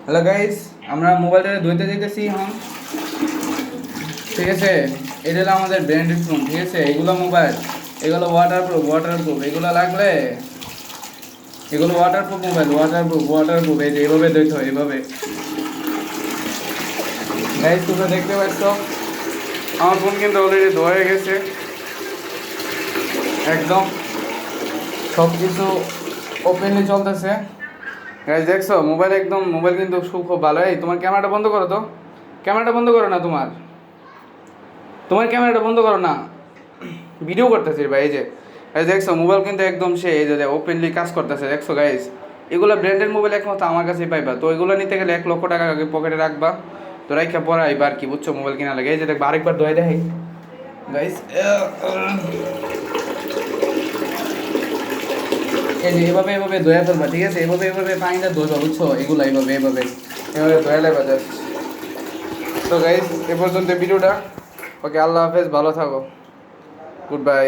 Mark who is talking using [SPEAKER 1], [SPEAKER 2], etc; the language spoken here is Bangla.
[SPEAKER 1] হ্যালো গাইস, আমরা মোবাইলটা ধুইতে যেতেছি এখন। ঠিক আছে, এটা হলো আমাদের ব্র্যান্ডেড ফোন। ঠিক আছে, এগুলো মোবাইল, এগুলো ওয়াটারপ্রুফ এগুলো লাগলে, এগুলো ওয়াটারপ্রুফ মোবাইল, ওয়াটারপ্রুফ এই যে এইভাবে ধুইতে হয় এইভাবে। গাইস তোমরা দেখতে পাচ্ছ আমার ফোন কিন্তু অলরেডি ধোয়া হয়ে গেছে একদম, সব কিছু ওপেনলি চলতেছে। গাইস দেখছো মোবাইল একদম, মোবাইল কিন্তু খুব ভালো। এই তোমার ক্যামেরাটা বন্ধ করো তো, ক্যামেরাটা বন্ধ করো না, তোমার তোমার ক্যামেরাটা বন্ধ করো না, ভিডিও করতেছি ভাই। এই যে গাইস দেখছো মোবাইল কিন্তু একদম সে এই যে ওপেনলি কাজ করতেছে, দেখছো গাইস। এগুলো ব্র্যান্ডেড মোবাইল একমাত্র আমার কাছেই পাইবা। তো এগুলো নিতে গেলে 1,00,000 টাকা আগে পকেটে রাখবা। তো রাখা পরে এবার কি বুঝছো মোবাইল কিনা লাগে। এই যে দেখবা আরেকবার ধোয়া দেখাই গাইস, এই যে এভাবে এভাবে ধোয়া ফেলবা। ঠিক আছে, এভাবে এভাবে পানিটা ধোয়া বুঝছো, এগুলো এভাবে এভাবে এভাবে ধোয়া লাগবা জাস্ট। তো গাইস এ পর্যন্ত ভিডিওটা। ওকে, আল্লাহ হাফেজ, ভালো থাকো, গুড বাই।